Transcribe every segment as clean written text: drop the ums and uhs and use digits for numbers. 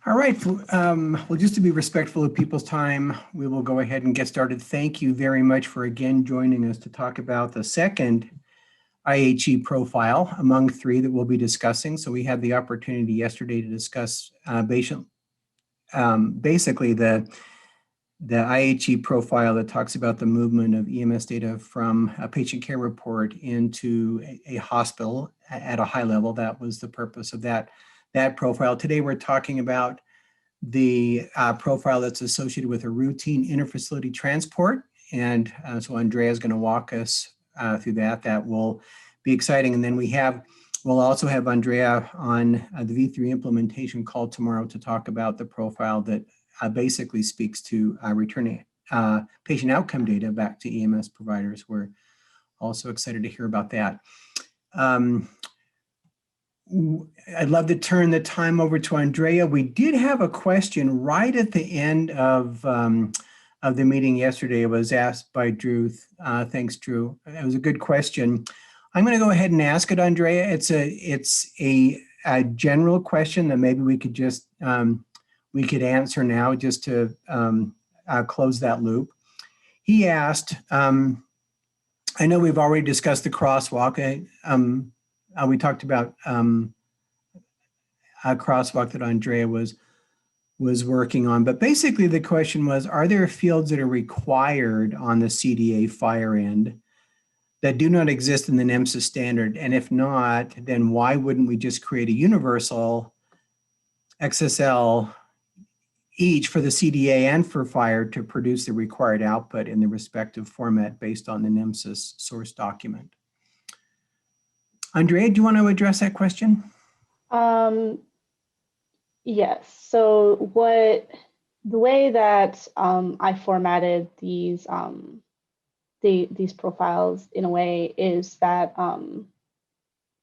All right, well, just to be respectful of people's time, we will go ahead and get started. Thank you very much for again joining us to talk about the second IHE profile among three that we'll be discussing. So we had the opportunity yesterday to discuss basically the IHE profile that talks about the movement of EMS data from a patient care report into a hospital at a high level. That was the purpose of that profile. Today we're talking about the profile that's associated with a routine interfacility transport. And so Andrea is going to walk us through that. That will be exciting. And then we'll also have Andrea on the V3 implementation call tomorrow to talk about the profile that basically speaks to returning patient outcome data back to EMS providers. We're also excited to hear about that. I'd love to turn the time over to Andrea. We did have a question right at the end of the meeting yesterday. It was asked by Drew. Thanks, Drew. It was a good question. I'm going to go ahead and ask it, Andrea. It's a general question that maybe we could just we could answer now just to close that loop. He asked, I know we've already discussed the crosswalk. We talked about a crosswalk that Andrea was working on, but basically the question was, are there fields that are required on the CDA FHIR end that do not exist in the NEMSIS standard? And if not, then why wouldn't we just create a universal XSL each for the CDA and for FHIR to produce the required output in the respective format based on the NEMSIS source document? Andrea, do you want to address that question? Yes. So the way that I formatted these profiles in a way is that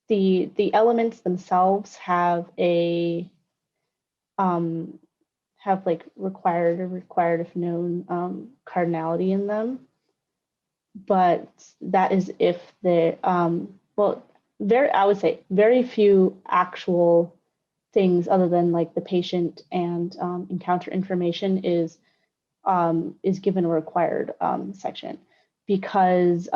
the elements themselves have like required if known cardinality in them, but that is if the I would say very few actual things other than like the patient and encounter information is given a required section, because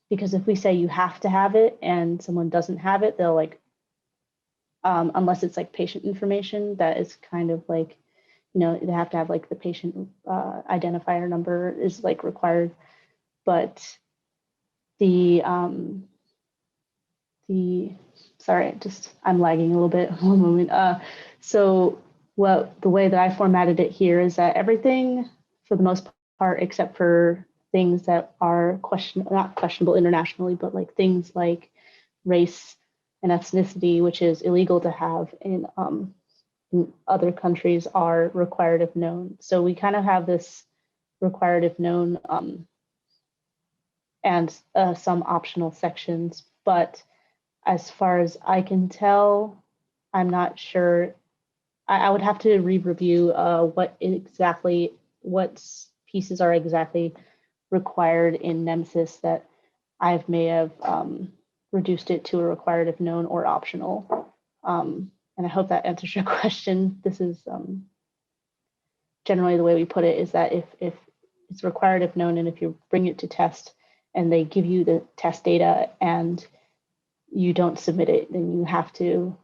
if we say you have to have it and someone doesn't have it, they'll like unless it's like patient information that is kind of like, you know, they have to have like the patient identifier number is like required, but sorry, I'm lagging a little bit. One moment. So the way that I formatted it here is that everything, for the most part, except for things that are not questionable internationally, but like things like race and ethnicity, which is illegal to have in other countries, are required if known. So we kind of have this required if known and some optional sections, but as far as I can tell, I'm not sure. I would have to re-review what pieces are exactly required in NEMSIS that I may have reduced it to a required if known or optional. And I hope that answers your question. This is generally the way we put it, is that if it's required if known, and if you bring it to test and they give you the test data and you don't submit it, then you have to,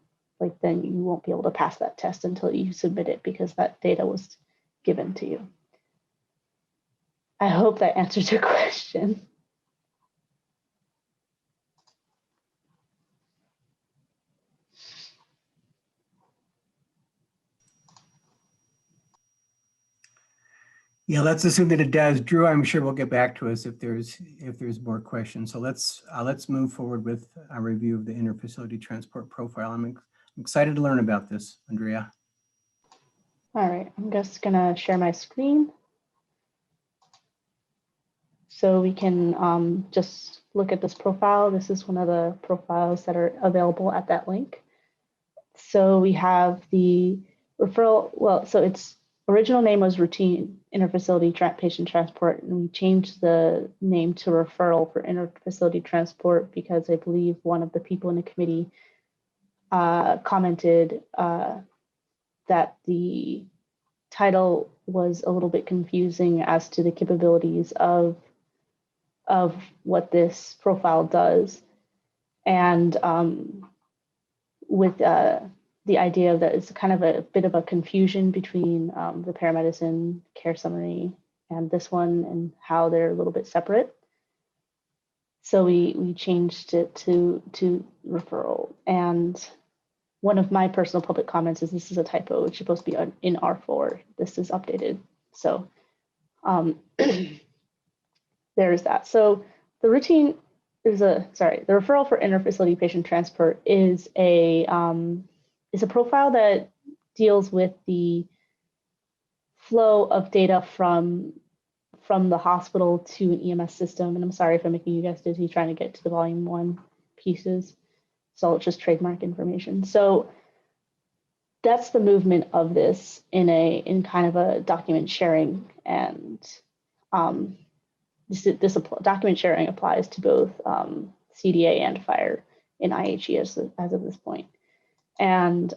then you won't be able to pass that test until you submit it, because that data was given to you. I hope that answers your question. Yeah, let's assume that it does. Drew, I'm sure will get back to us if there's more questions. So let's move forward with a review of the interfacility transport profile. I'm excited to learn about this, Andrea. All right, I'm just gonna share my screen so we can just look at this profile. This is one of the profiles that are available at that link. So we have the referral. Well, so its original name was Routine Interfacility Patient Transport, and we changed the name to Referral for Interfacility Transport because I believe one of the people in the committee commented that the title was a little bit confusing as to the capabilities of what this profile does. And with the idea that it's kind of a bit of a confusion between the paramedicine care summary and this one, and how they're a little bit separate. So we changed it to referral. And one of my personal public comments is this is a typo. It's supposed to be in R4. This is updated. So there's that. So the routine is the referral for interfacility patient transport is a profile that deals with the flow of data from the hospital to an EMS system. And I'm sorry if I'm making you guys dizzy trying to get to the volume 1 pieces. So it's just trademark information. So that's the movement of this in kind of a document sharing, and this document sharing applies to both CDA and FHIR in IHE as of this point. And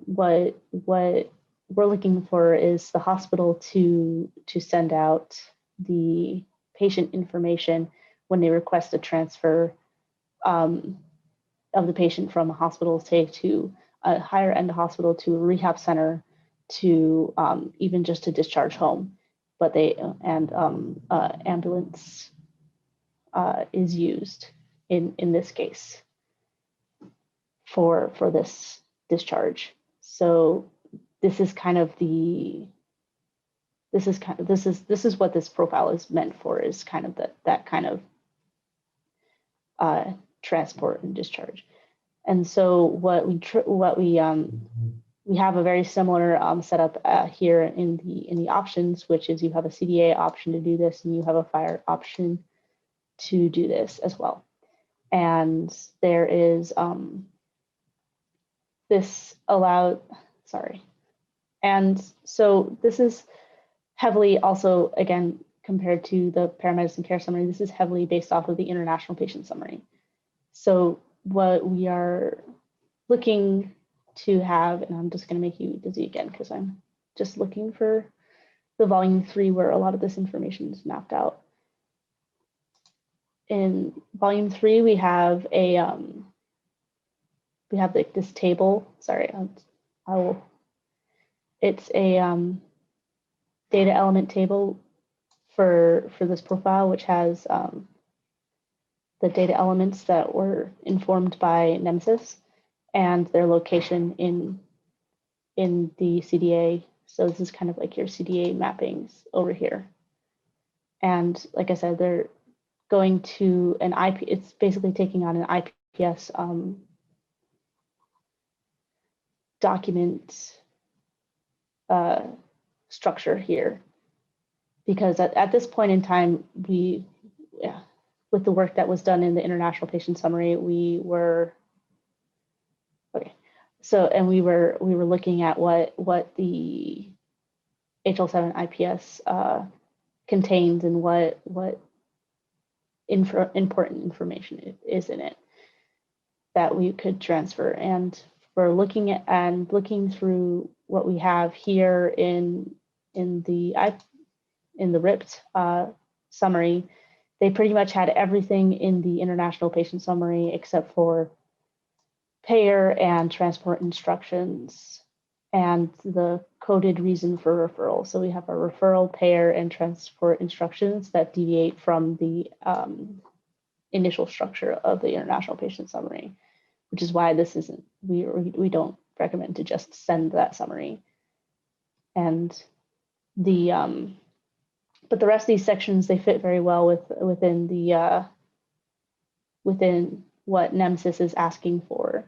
what we're looking for is the hospital to send out the patient information when they request a transfer of the patient from a hospital, say to a higher end hospital, to a rehab center, to even just to discharge home. But ambulance is used in this case for this discharge. So this is kind of this is what this profile is meant for, is kind of that kind of transport and discharge. And so we have a very similar setup here in the options, which is you have a CDA option to do this, and you have a FHIR option to do this as well. And there is and so this is heavily also, again, compared to the paramedicine care summary, this is heavily based off of the international patient summary. So what we are looking to have, and I'm just going to make you dizzy again because I'm just looking for the volume 3 where a lot of this information is mapped out. In volume 3, we have this table. Sorry, it's a data element table for this profile, which has the data elements that were informed by Nemesis and their location in the CDA. So this is kind of like your CDA mappings over here. And like I said, they're going to an IP, it's basically taking on an IPS document structure here. Because at this point in time, with the work that was done in the international patient summary, we were looking at what the HL7 IPS contains and what important information is in it that we could transfer. And we're looking through what we have here in the RIPT summary. They pretty much had everything in the international patient summary except for payer and transport instructions and the coded reason for referral. So we have a referral, payer, and transport instructions that deviate from the initial structure of the international patient summary, which is why this isn't, we don't recommend to just send that summary. And but the rest of these sections, they fit very well within what Nemesis is asking for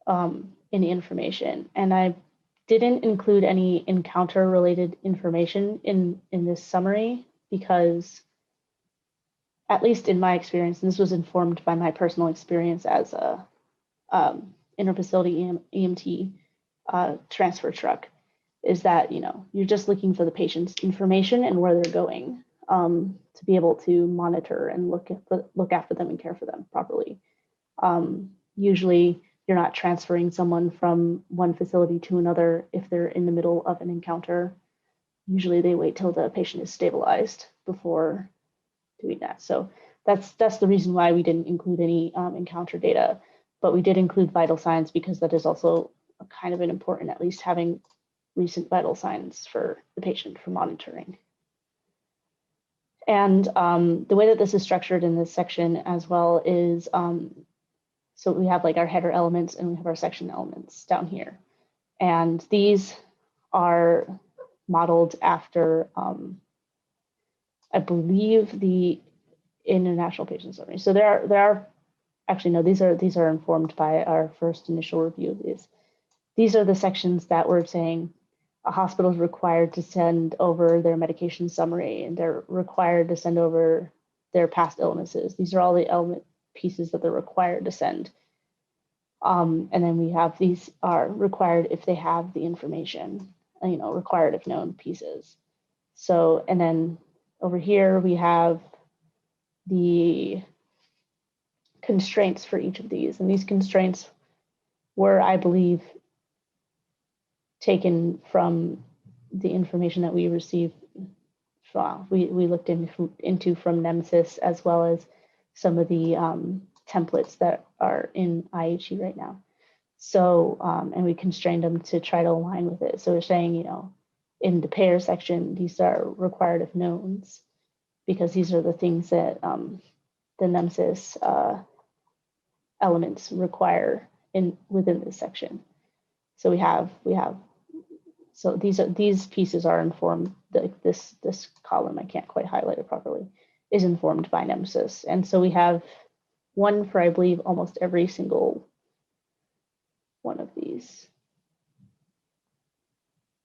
in the information. And I didn't include any encounter related information in this summary because, at least in my experience, and this was informed by my personal experience as a interfacility EMT transfer truck, is that you're just looking for the patient's information and where they're going to be able to monitor and look after them and care for them properly. Usually you're not transferring someone from one facility to another if they're in the middle of an encounter. Usually they wait till the patient is stabilized before doing that. So that's the reason why we didn't include any encounter data, but we did include vital signs because that is also kind of an important, at least having recent vital signs for the patient for monitoring. And the way that this is structured in this section as well is, so we have like our header elements and we have our section elements down here. And these are modeled after, I believe, the International Patient Summary. So there are actually, no, these are informed by our first initial review of these. These are the sections that we're saying a hospital is required to send over their medication summary, and they're required to send over their past illnesses. These are all the element pieces that they're required to send. And then we have these are required if they have the information, required if known pieces. So, and then over here we have the constraints for each of these. And these constraints were, I believe, taken from the information that we received from, we looked into from Nemesis, as well as some of the templates that are in IHE right now. So, and we constrained them to try to align with it. So we're saying, in the payer section, these are required if knowns, because these are the things that the Nemesis elements require within this section. So we have so these pieces are informed. This column, I can't quite highlight it properly, is informed by Nemesis, and so we have one for, I believe, almost every single one of these.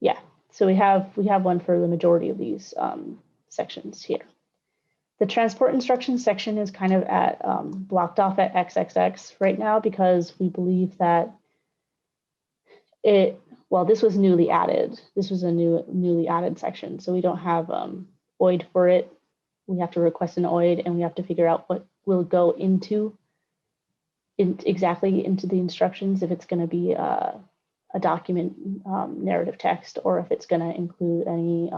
Yeah, so we have one for the majority of these sections here. The transport instructions section is kind of at blocked off at XXX right now because we believe that this was newly added. This was a newly added section, so we don't have OID for it. We have to request an OID, and we have to figure out what will go exactly into the instructions, if it's going to be a document narrative text, or if it's going to include any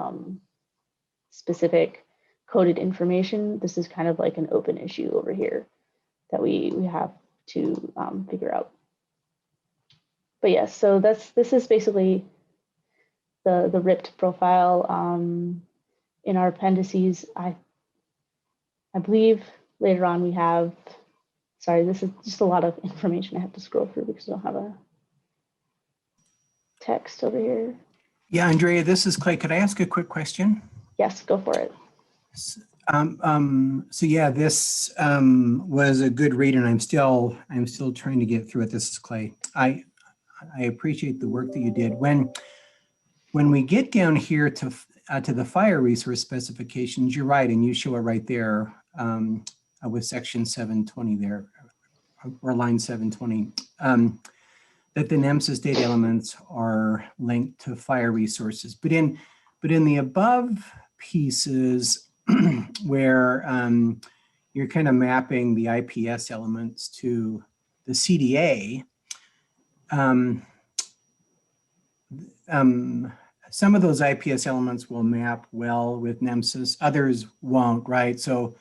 specific coded information. This is kind of like an open issue over here that we have to figure out. But yes, so this is basically the RIPT profile. In our appendices, I believe later on we have, sorry, this is just a lot of information I have to scroll through because I don't have a text over here. Yeah, Andrea, this is Clay. Could I ask a quick question? Yes, go for it. So yeah, this was a good read, and I'm still trying to get through it. This is Clay. I appreciate the work that you did. When we get down here to the FHIR resource specifications, you're right, and you show it right there with section 720 there, or line 720, that the Nemesis data elements are linked to FHIR resources. But in the above pieces where you're kind of mapping the IPS elements to the CDA, some of those IPS elements will map well with Nemesis, others won't, right? So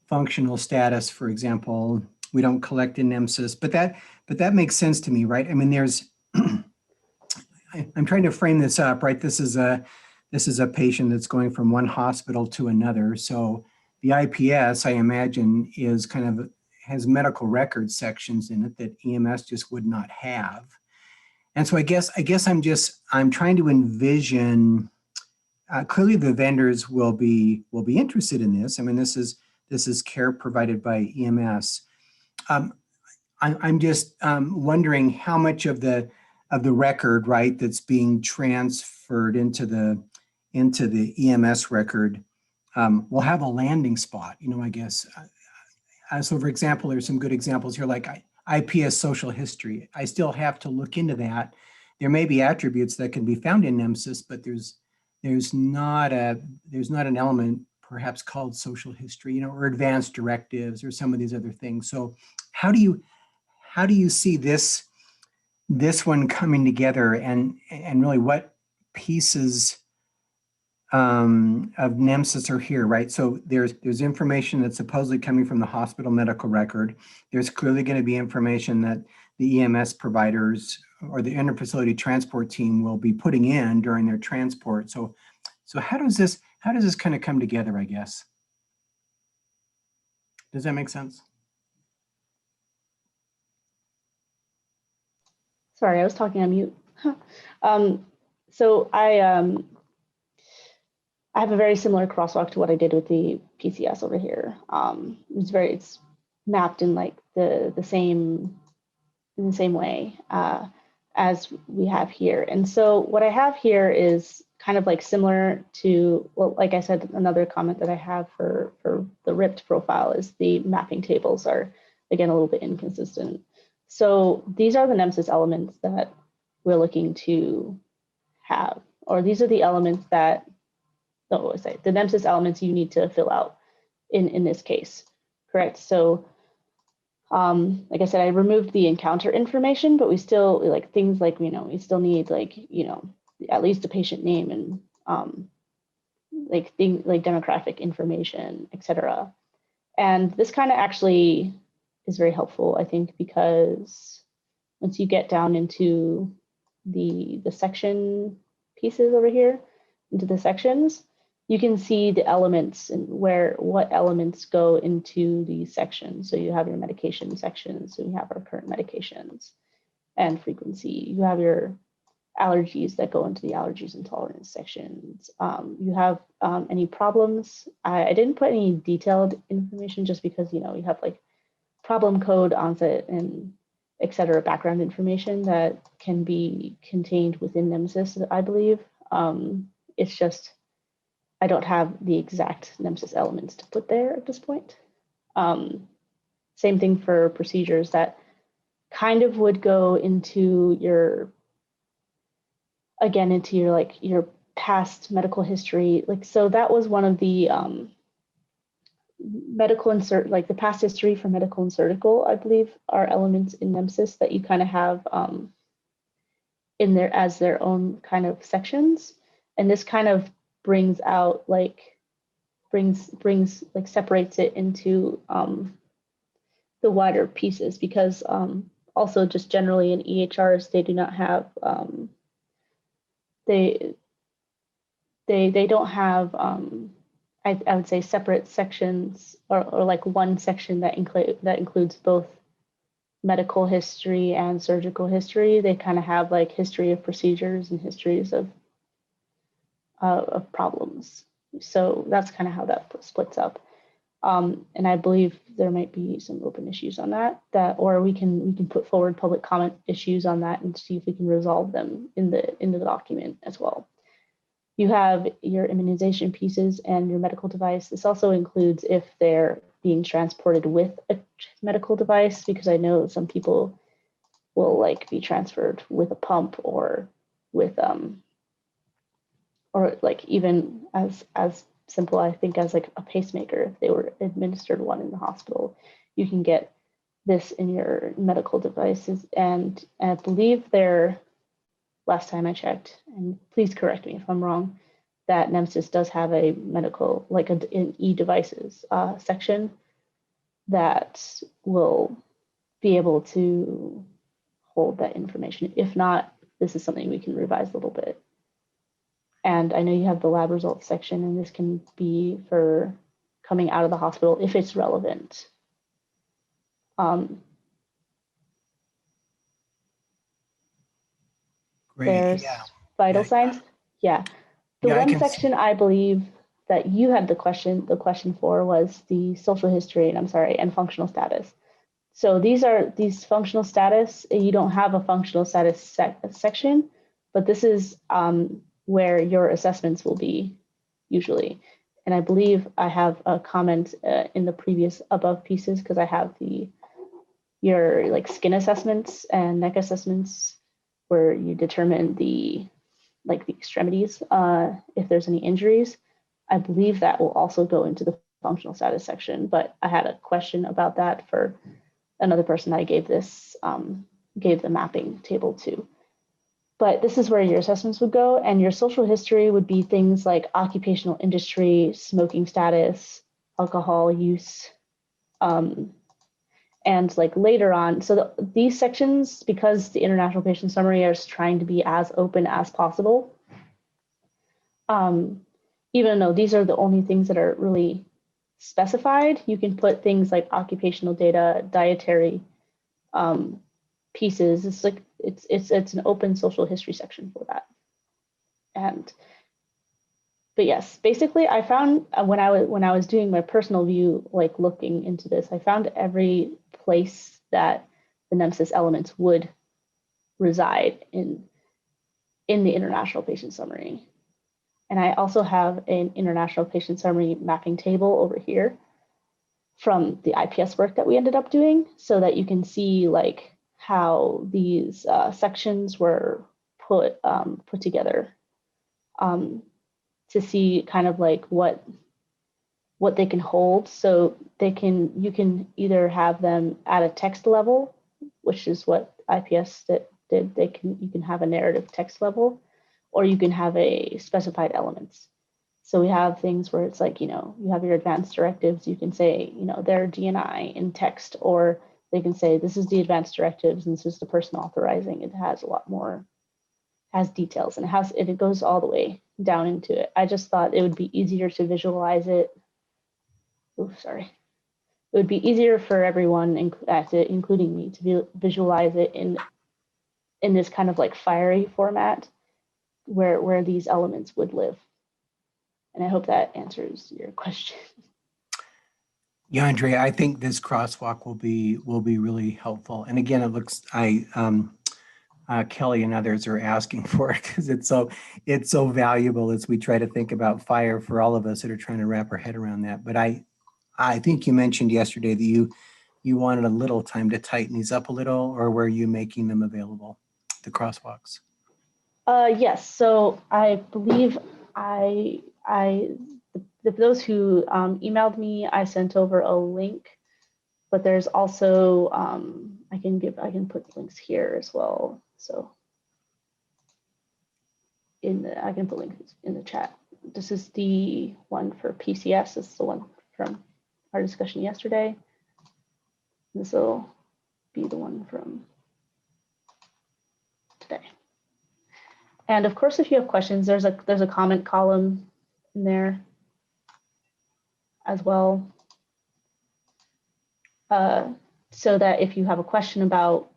functional status, for example, we don't collect in Nemesis, but that makes sense to me, right? I mean, there's, I'm trying to frame this up, right? This is a patient that's going from one hospital to another. So the IPS, I imagine, is kind of, has medical record sections in it that EMS just would not have. And so I guess I'm trying to envision, clearly the vendors will be interested in this. I mean, this is care provided by EMS. I'm just wondering how much of the record, right, that's being transferred into the EMS record will have a landing spot, I guess. So for example, there's some good examples here, like IPS social history. I still have to look into that. There may be attributes that can be found in Nemesis, but there's not an element perhaps called social history, or advanced directives or some of these other things. So how do you see this this one coming together and really what pieces of NEMSIS are here, right? So there's information that's supposedly coming from the hospital medical record. There's clearly going to be information that the EMS providers or the interfacility transport team will be putting in during their transport. So how does this kind of come together, I guess? Does that make sense? Sorry, I was talking on mute. So I have a very similar crosswalk to what I did with the PCS over here. It's mapped in like the same way as we have here. And so what I have here is kind of like similar to, well, like I said, another comment that I have for the RIPT profile is the mapping tables are, again, a little bit inconsistent. So these are the NEMSIS elements that we're looking to have, or these are the elements that, the NEMSIS elements you need to fill out in this case, correct? So like I said, I removed the encounter information, but we still like things like, we still need like, at least a patient name and like things like demographic information, etc. And this kind of actually is very helpful, I think, because once you get down into the section pieces over here, into the sections, you can see the elements and what elements go into these sections. So you have your medication sections, so we have our current medications and frequency. You have your allergies that go into the allergies and tolerance sections. You have any problems. I didn't put any detailed information just because, you have like problem code, onset, and et cetera, background information that can be contained within NEMSIS, I believe. It's just, I don't have the exact NEMSIS elements to put there at this point. Same thing for procedures that kind of would go into your, again, into your past medical history. Like, so that was one of the medical insert, like the past history for medical and surgical, I believe, are elements in NEMSIS that you kind of have in there as their own kind of sections. And this kind of brings out like, separates it into the wider pieces, because also just generally in EHRs, they do not have, they don't have, I would say, separate sections or like one section that includes both medical history and surgical history. They kind of have like history of procedures and histories of problems. So that's kind of how that splits up. And I believe there might be some open issues on that, or we can put forward public comment issues on that and see if we can resolve them in the document as well. You have your immunization pieces and your medical device. This also includes if they're being transported with a medical device, because I know some people will like be transferred with a pump or with or like even as simple, I think, as like a pacemaker. If they were administered one in the hospital, you can get this in your medical devices. And I believe they're, last time I checked, and please correct me if I'm wrong, that NEMSIS does have a medical, like an e-devices section that will be able to hold that information. If not, this is something we can revise a little bit. And I know you have the lab results section, and this can be for coming out of the hospital if it's relevant. Great. There's Yeah. vital signs. Yeah. The one section I believe that you had the question for was the social history, and functional status. So these functional status, you don't have a functional status section, but this is where your assessments will be usually. And I believe I have a comment in the previous above pieces, because I have your like skin assessments and neck assessments where you determine the extremities, if there's any injuries. I believe that will also go into the functional status section, but I had a question about that for another person I gave this gave the mapping table to. But this is where your assessments would go, and your social history would be things like occupational industry, smoking status, alcohol use, and like later on. So these sections, because the International Patient Summary is trying to be as open as possible, even though these are the only things that are really specified, you can put things like occupational data, dietary pieces. It's like it's an open social history section for that. But yes, basically, I found when I was doing my personal view, like looking into this, I found every place that the Nemesis elements would reside in the International Patient Summary. And I also have an International Patient Summary mapping table over here from the IPS work that we ended up doing, so that you can see like how these sections were put together to see kind of like what they can hold. So you can either have them at a text level, which is what IPS did. You can have a narrative text level, or you can have a specified elements. So we have things where it's like, you have your advanced directives. You can say, they're DNI in text, or they can say, this is the advanced directives and this is the person authorizing. It has a lot more, has details, and it goes all the way down into it. I just thought it would be easier to visualize it. Oh, sorry. It would be easier for everyone, including me, to visualize it in this kind of like fiery format where these elements would live. And I hope that answers your question. Yeah, Andrea, I think this crosswalk will be really helpful. And again, it looks Kelly and others are asking for it because it's so valuable as we try to think about FHIR for all of us that are trying to wrap our head around that. But I think you mentioned yesterday that you wanted a little time to tighten these up a little, or were you making them available, the crosswalks? Yes. So I believe those who emailed me, I sent over a link, but there's also I can put links here as well. So I can put links in the chat. This is the one for PCS. This is the one from our discussion yesterday. This will be the one from today. And of course, if you have questions, there's a comment column in there as well. So that if you have a question about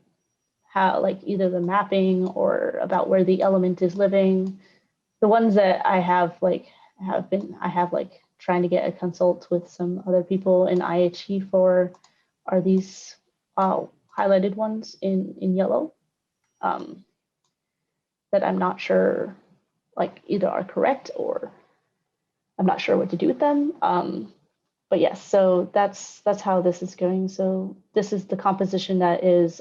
how, like, either the mapping or about where the element is living, the ones that I have trying to get a consult with some other people in IHE for are these highlighted ones in yellow that I'm not sure, like, either are correct or I'm not sure what to do with them. But yes, so that's how this is going. So this is the composition that is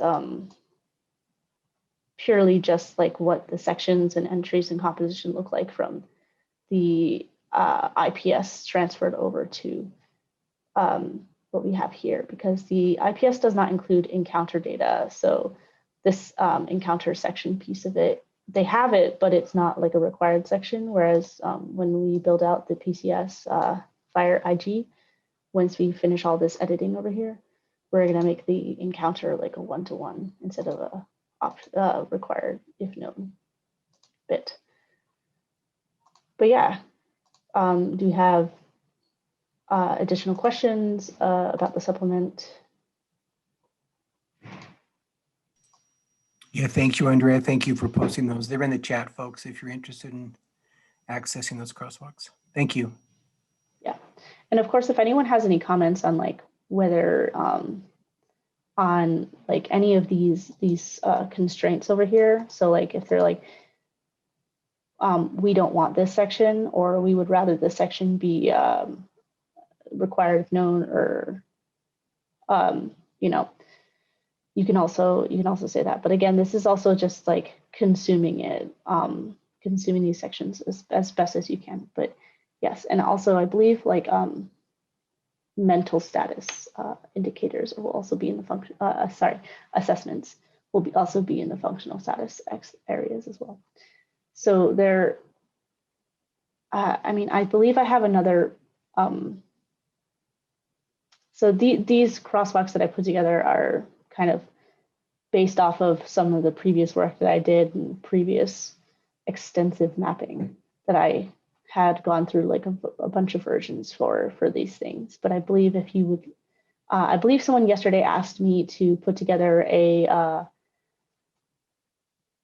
purely just like what the sections and entries and composition look like from the IPS transferred over to what we have here, because the IPS does not include encounter data. So this encounter section piece of it, they have it, but it's not like a required section. Whereas when we build out the PCS FHIR IG, once we finish all this editing over here, we're going to make the encounter like a one-to-one instead of a required if known bit. But yeah, do you have additional questions about the supplement? Yeah, thank you, Andrea. Thank you for posting those. They're in the chat, folks, if you're interested in accessing those crosswalks. Thank you. Yeah, and of course, if anyone has any comments on like whether on like any of these constraints over here, so like if they're like we don't want this section, or we would rather this section be required if known, or you can also say that. But again, this is also just like consuming it, consuming these sections as best as you can. But yes, and also I believe like mental status indicators will also be in the function. Assessments will also be in the functional status areas as well. So there, I mean, I believe I have another, so these crosswalks that I put together are kind of based off of some of the previous work that I did and previous extensive mapping that I had gone through like a bunch of versions for these things. But I believe if you would, I believe someone yesterday asked me to put together a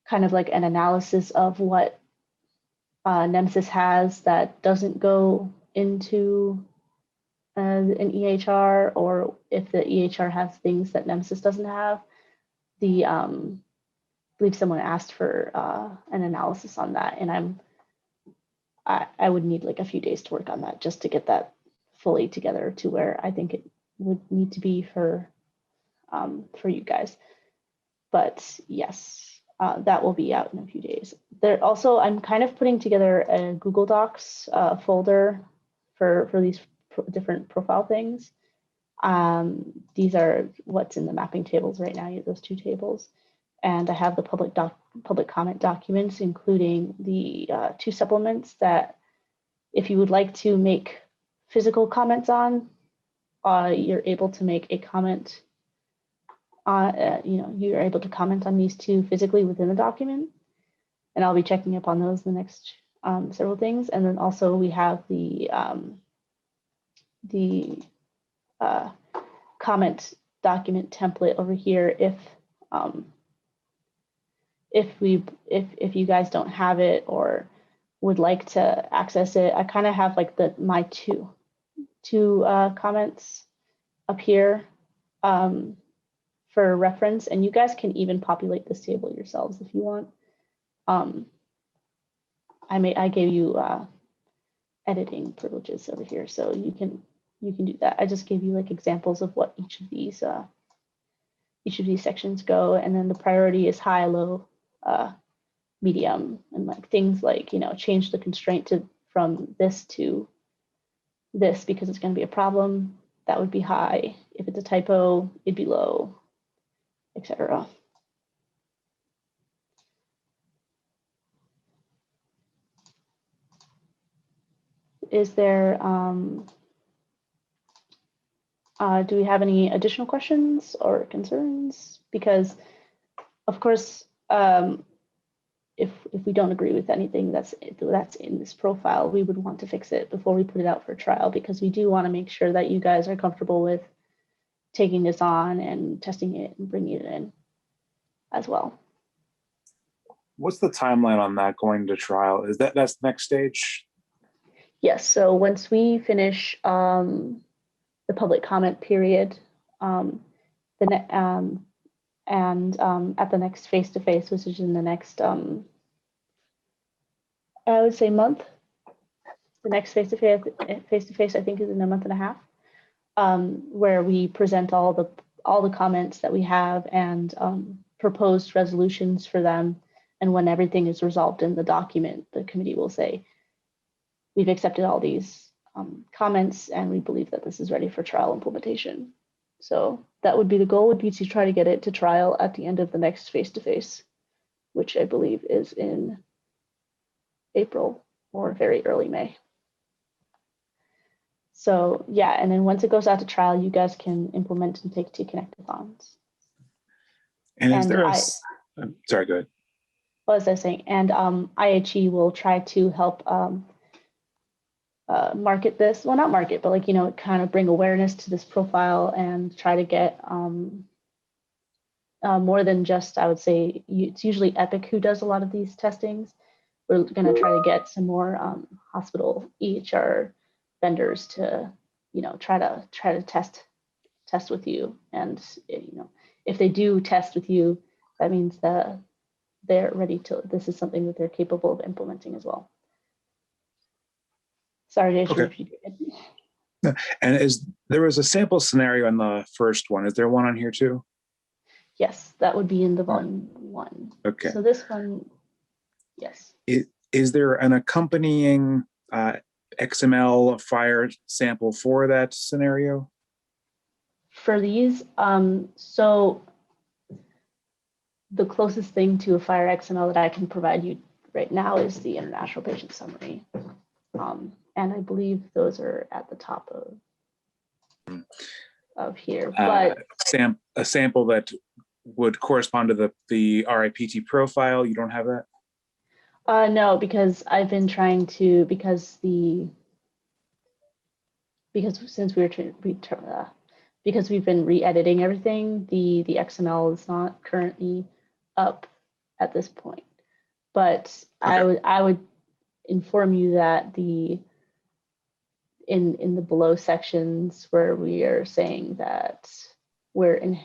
kind of like an analysis of what Nemesis has that doesn't go into an EHR, or if the EHR has things that Nemesis doesn't have. I believe someone asked for an analysis on that, and I would need like a few days to work on that just to get that fully together to where I think it would need to be for you guys. But yes, that will be out in a few days. There also, I'm kind of putting together a Google Docs folder for these different profile things. These are what's in the mapping tables right now, those two tables. And I have the public comment documents, including the two supplements that if you would like to make physical comments on, you're able to make a comment. You're able to comment on these two physically within the document. And I'll be checking up on those in the next several things. And then also we have the comment document template over here if you guys don't have it or would like to access it. I kind of have like my two comments up here for reference, and you guys can even populate this table yourselves if you want. I gave you editing privileges over here, so you can do that. I just gave you like examples of what each of these sections go, and then the priority is high, low, medium, and like things like, change the constraint from this to this because it's going to be a problem. That would be high. If it's a typo, it'd be low, etc. Is there, do we have any additional questions or concerns? Because, of course, if we don't agree with anything that's in this profile, we would want to fix it before we put it out for trial, because we do want to make sure that you guys are comfortable with taking this on and testing it and bringing it in as well. What's the timeline on that going to trial? That's the next stage? Yes. So once we finish the public comment period, at the next face-to-face, which is in the next, I would say month. The next face-to-face, I think, is in a month and a half, where we present all the comments that we have and proposed resolutions for them. And when everything is resolved in the document, the committee will say, we've accepted all these comments and we believe that this is ready for trial implementation. So that would be the goal, would be to try to get it to trial at the end of the next face-to-face, which I believe is in April or very early May. So yeah, and then once it goes out to trial, you guys can implement and take 2 connectathons. And is there sorry, go ahead. What was I saying? And IHE will try to help market this. Well, not market, but like, kind of bring awareness to this profile and try to get more than just, I would say, it's usually Epic who does a lot of these testings. We're going to try to get some more hospital EHR vendors to, try to test with you. And, if they do test with you, that means that they're ready to, this is something that they're capable of implementing as well. Sorry to interrupt you. And there was a sample scenario on the first one. Is there one on here too? Yes, that would be in the volume 1. Okay. So this one, yes. Is there an accompanying XML FHIR sample for that scenario? For these, so the closest thing to a FHIR XML that I can provide you right now is the international patient summary. And I believe those are at the top of here. But a sample that would correspond to the RIPT profile, you don't have that? no, because I've been trying to, because since we've been re-editing everything, the XML is not currently up at this point. But Okay. I would inform you that in the below sections where we are saying that we're going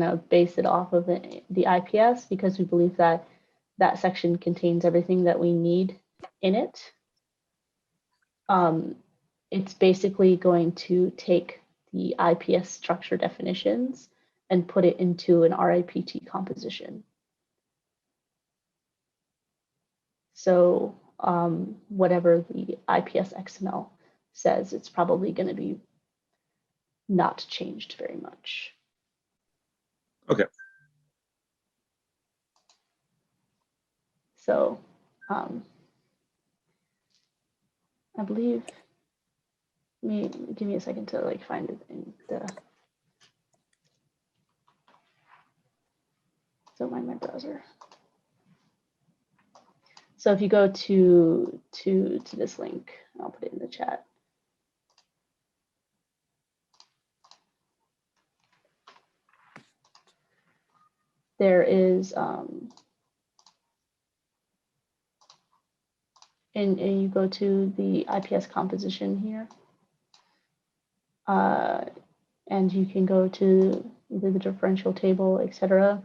to base it off of the IPS, because we believe that that section contains everything that we need in it. It's basically going to take the IPS structure definitions and put it into an RIPT composition. So whatever the IPS XML says, it's probably going to be not changed very much. Okay. So I believe, give me a second to like find it in the, so my browser. So if you go to this link, I'll put it in the chat. There is, and you go to the IPS composition here, and you can go to either the differential table, etc.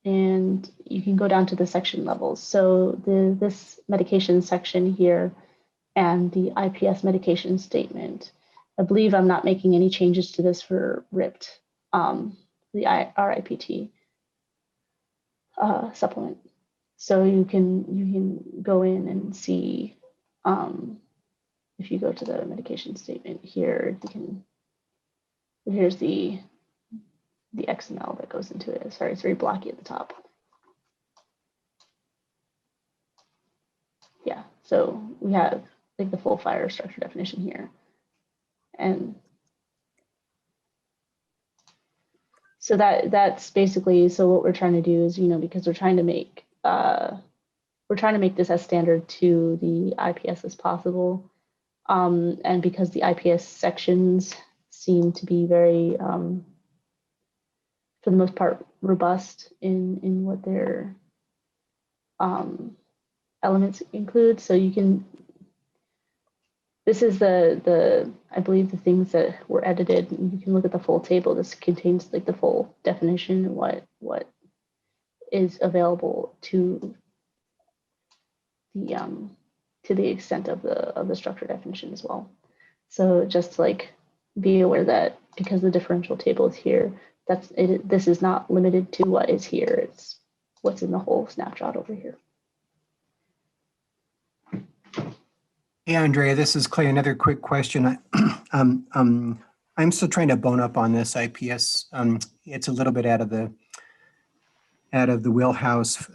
And you can go down to the section levels. So this medication section here and the IPS medication statement. I believe I'm not making any changes to this for RIPT, the RIPT supplement. So you can go in and see, if you go to the medication statement here, you can, here's the XML that goes into it. Sorry, it's very blocky at the top. Yeah, so we have like the full FHIR structure definition here. And so that's basically, so what we're trying to do is, because we're trying to make this as standard to the IPS as possible. And because the IPS sections seem to be very, for the most part, robust in what their elements include. So you can, this is I believe the things that were edited. You can look at the full table. This contains like the full definition and what is available to the extent of the structure definition as well. So just like be aware that because the differential table is here, this is not limited to what is here. It's what's in the whole snapshot over here. Hey, Andrea, this is Clay. Another quick question. I'm still trying to bone up on this IPS. It's a little bit out of the wheelhouse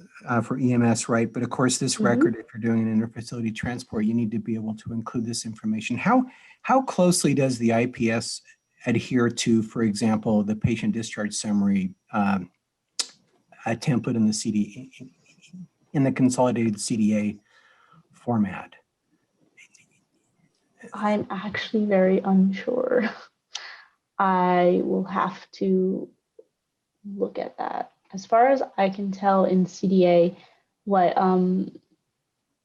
for EMS, right? But of course, this record, if you're doing an interfacility transport, you need to be able to include this information. How closely does the IPS adhere to, for example, the patient discharge summary template in the CDA, in the consolidated CDA format? I'm actually very unsure. I will have to look at that. As far as I can tell in CDA,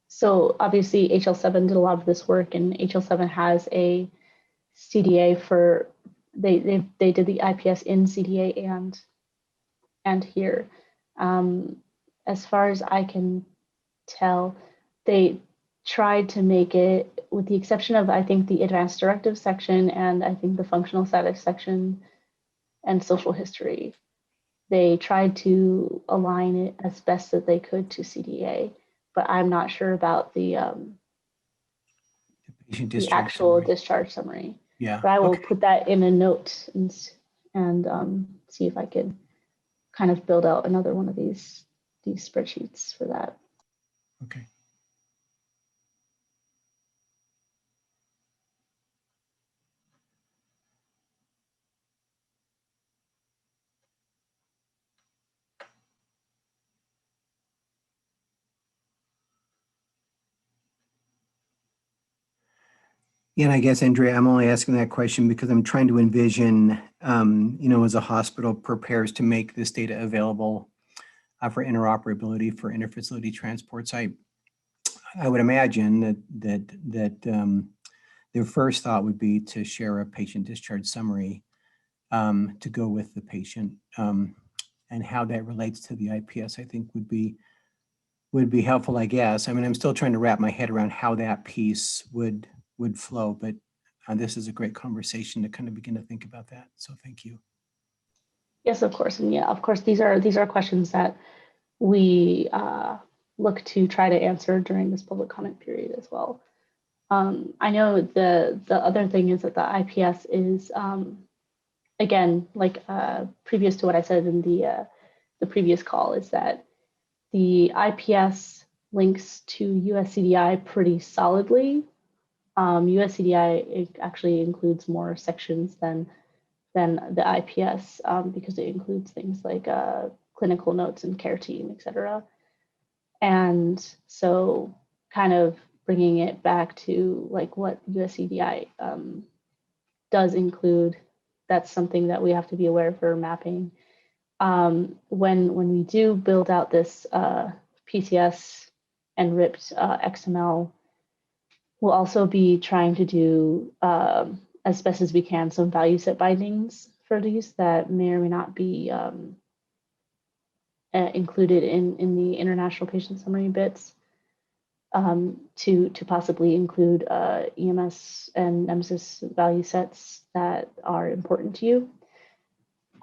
so obviously HL7 did a lot of this work, and HL7 has a CDA for, they did the IPS in CDA and here. As far as I can tell, they tried to make it, with the exception of, I think, the advanced directive section and I think the functional status section and social history, they tried to align it as best that they could to CDA, but I'm not sure about the actual discharge summary. Yeah. But I will put that in a note and see if I can kind of build out another one of these spreadsheets for that. Okay. Yeah, and I guess, Andrea, I'm only asking that question because I'm trying to envision, you know, as a hospital prepares to make this data available for interoperability for interfacility transports. I would imagine that their first thought would be to share a patient discharge summary to go with the patient, and how that relates to the IPS, I think would be helpful, I guess. I mean, I'm still trying to wrap my head around how that piece would flow, but this is a great conversation to kind of begin to think about that. So thank you. Yes, of course. And yeah, of course, these are questions that we look to try to answer during this public comment period as well. I know the other thing is that the IPS is, again, like previous to what I said in the previous call, is that the IPS links to USCDI pretty solidly. USCDI actually includes more sections than the IPS because it includes things like clinical notes and care team, et cetera. And so kind of bringing it back to like what USCDI does include, that's something that we have to be aware for mapping. When we do build out this PCS and RIPT XML, we'll also be trying to do, as best as we can, some value set bindings for these that may or may not be included in the international patient summary bits, to possibly include EMS and Nemesis value sets that are important to you.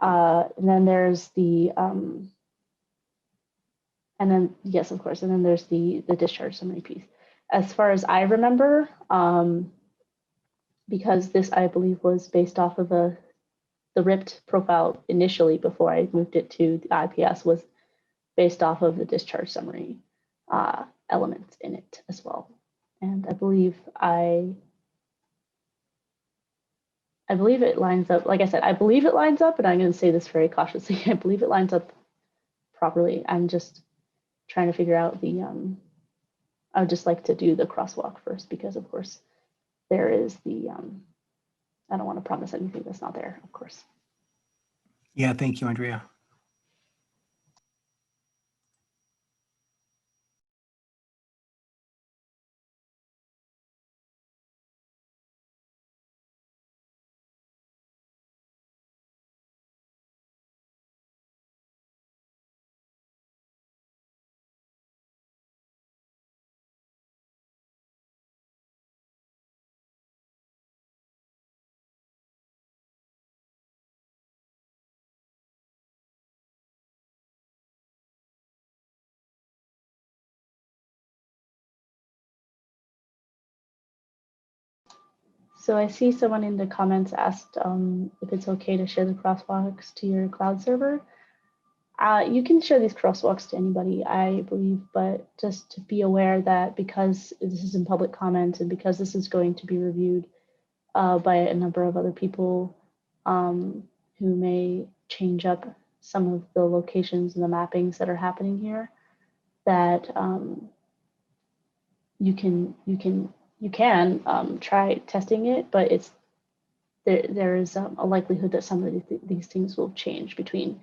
And then there's the, and then, yes, of course, and then there's the discharge summary piece. As far as I remember, because this, I believe, was based off of the RIPT profile initially before I moved it to the IPS, was based off of the discharge summary elements in it as well. And I believe it lines up, like I said, I believe it lines up, and I'm going to say this very cautiously. I believe it lines up properly. I'm just trying to figure out the, I would just like to do the crosswalk first, because of course there is the, I don't want to promise anything that's not there, of course. Yeah, thank you, Andrea. So I see someone in the comments asked if it's okay to share the crosswalks to your cloud server. You can share these crosswalks to anybody, I believe, but just to be aware that because this is in public comment and because this is going to be reviewed by a number of other people who may change up some of the locations and the mappings that are happening here, that you can try testing it, but it's there is a likelihood that some of these things will change between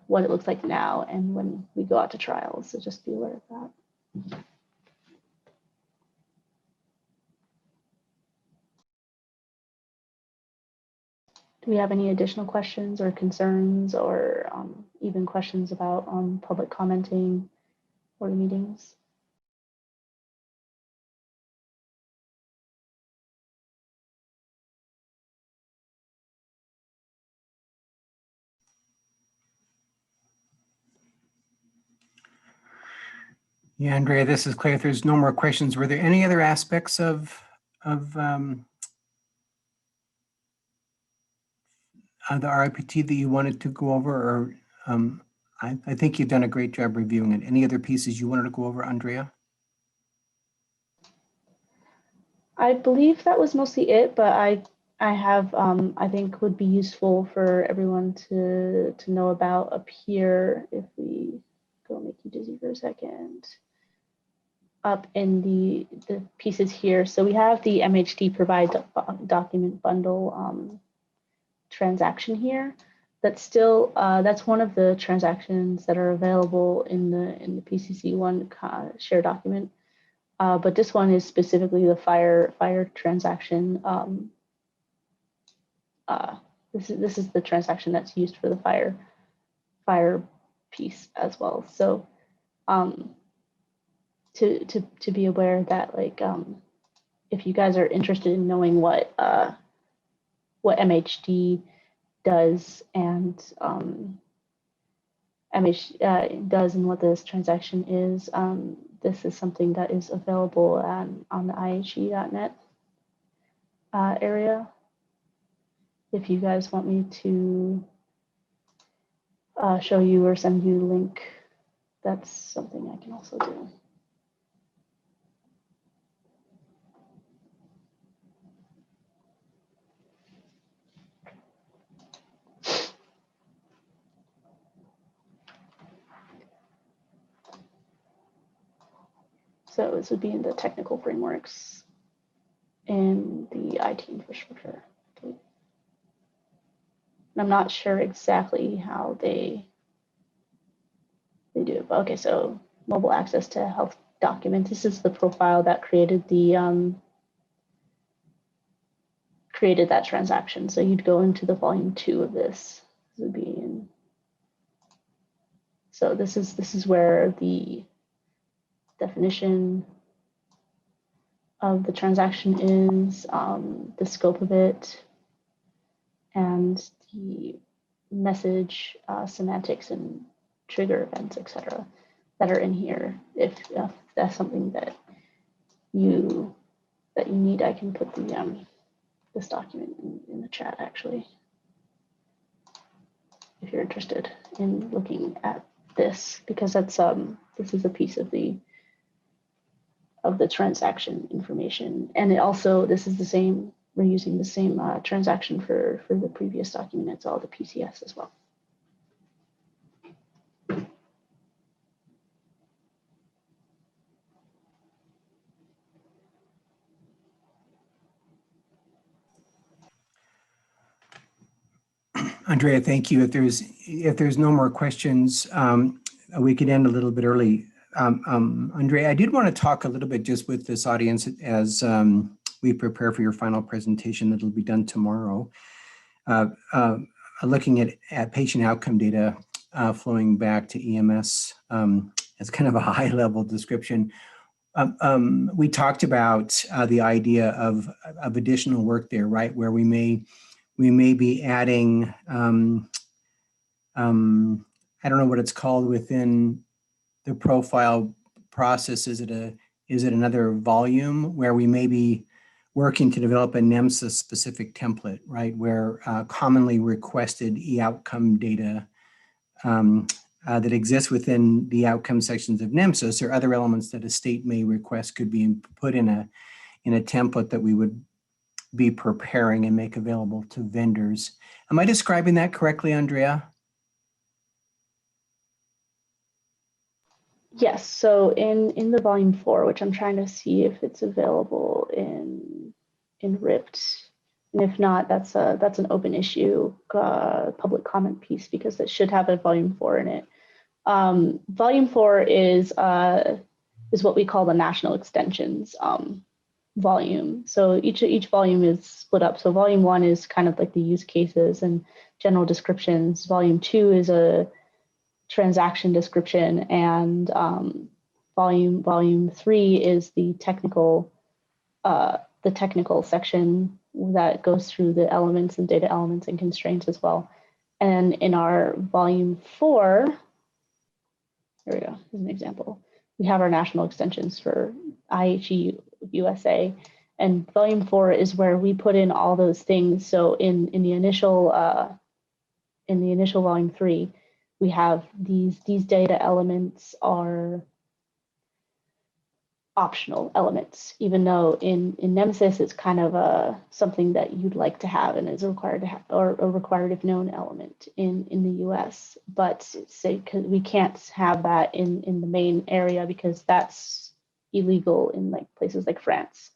what it looks like now and when we go out to trials. So just be aware of that. Do we have any additional questions or concerns, or even questions about public commenting or the meetings? Yeah, Andrea, this is Clay. If there's no more questions, were there any other aspects of the RIPT that you wanted to go over, or I think you've done a great job reviewing it. Any other pieces you wanted to go over, Andrea? I believe that was mostly it, but I have I think would be useful for everyone to know about up here. If we go make you dizzy for a second, up in the pieces here. So we have the MHD provide document bundle transaction here. That's still that's one of the transactions that are available in the PCC1 share document. But this one is specifically the FHIR transaction. This is the transaction that's used for the FHIR piece as well. So to be aware that, like, if you guys are interested in knowing what MHD does and does and what this transaction is, this is something that is available on the IHE.net area. If you guys want me to show you or send you a link, that's something I can also do. So this would be in the technical frameworks in the IT infrastructure. And I'm not sure exactly how they do it, but okay, so mobile access to health documents. This is the profile that created the created that transaction. So you'd go into the volume 2 of this. This would be in. So this is where the definition of the transaction is, the scope of it, and the message semantics and trigger events, etc., that are in here. If that's something that you need, I can put the this document in the chat, actually, if you're interested in looking at this, because that's this is a piece of the transaction information. And it also, this is the same, we're using the same transaction for the previous document. It's all the PCS as well. Andrea, thank you. If there's no more questions, we could end a little bit early. Andrea, I did want to talk a little bit just with this audience as we prepare for your final presentation that'll be done tomorrow. Looking at patient outcome data flowing back to EMS as kind of a high-level description. We talked about the idea of additional work there, right, where we may be adding, I don't know what it's called within the profile process. Is it another volume where we may be working to develop a NEMSA specific template, right, where commonly requested e-outcome data that exists within the outcome sections of NEMSIS or other elements that a state may request could be put in a template that we would be preparing and make available to vendors. Am I describing that correctly, Andrea? Yes, so in the volume 4, which I'm trying to see if it's available in RIPT, and if not, that's an open issue public comment piece, because it should have a volume 4 in it. Volume 4 is what we call the national extensions volume. So each volume is split up. So volume 1 is kind of like the use cases and general descriptions. Volume 2 is a transaction description, and volume 3 is the technical section that goes through the elements and data elements and constraints as well. And in our volume 4, here we go, as an example, we have our national extensions for IHE USA, and volume 4 is where we put in all those things. So in the initial volume 3, we have these data elements are optional elements, even though in Nemesis it's kind of something that you'd like to have and is required to have, or a required if known element in the US. But say, because we can't have that in the main area because that's illegal in like places like France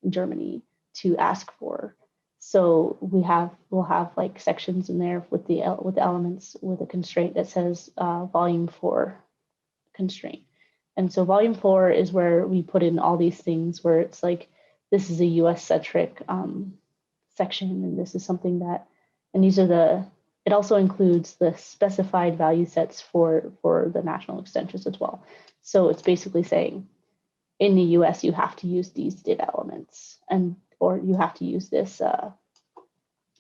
and Germany to ask for. So we'll have like sections in there with the elements with a constraint that says volume 4 constraint. And so volume 4 is where we put in all these things where it's like, this is a US centric section, and this is something that, and these are it also includes the specified value sets for the national extensions as well. So it's basically saying, in the US, you have to use these data elements, or you have to use this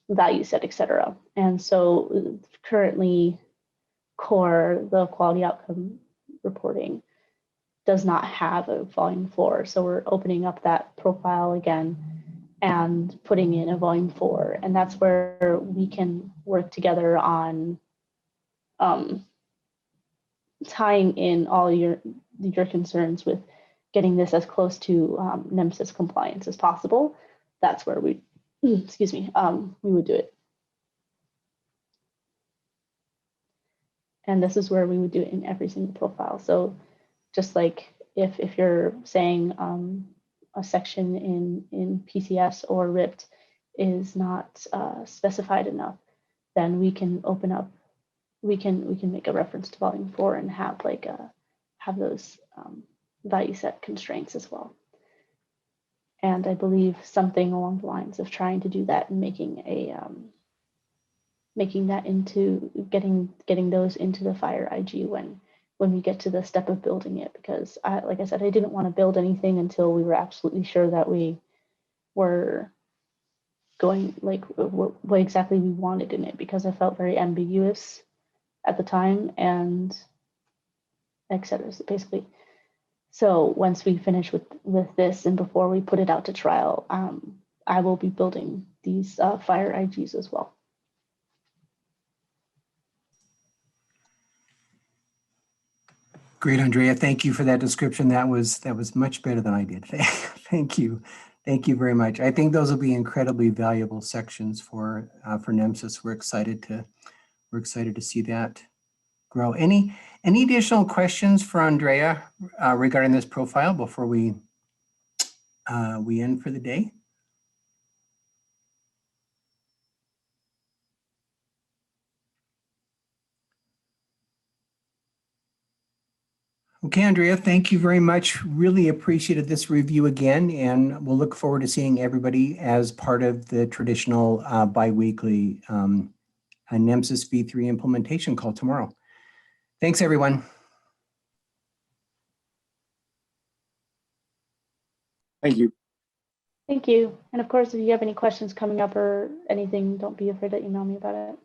value set, etc. And so currently, CORE, the quality outcome reporting, does not have a volume 4. So we're opening up that profile again and putting in a volume 4. And that's where we can work together on tying in all your concerns with getting this as close to Nemesis compliance as possible. That's where we, excuse me, we would do it. And this is where we would do it in every single profile. So just like if you're saying a section in PCS or RIPT is not specified enough, then we can open up, we can make a reference to volume 4 and have like have those value set constraints as well. And I believe something along the lines of trying to do that and making that into getting those into the FHIR IG when we get to the step of building it, because like I said, I didn't want to build anything until we were absolutely sure that we were going like what exactly we wanted in it, because I felt very ambiguous at the time and etc. basically. So once we finish with this and before we put it out to trial, I will be building these FHIR IGs as well. Great, Andrea. Thank you for that description. That was much better than I did. Thank you. Thank you very much. I think those will be incredibly valuable sections for Nemesis. We're excited to see that grow. Any additional questions for Andrea regarding this profile before we end for the day? Okay, Andrea, thank you very much. Really appreciated this review again, and we'll look forward to seeing everybody as part of the traditional bi-weekly Nemesis v3 implementation call tomorrow. Thanks, everyone. Thank you. Thank you. And of course, if you have any questions coming up or anything, don't be afraid to email me about it.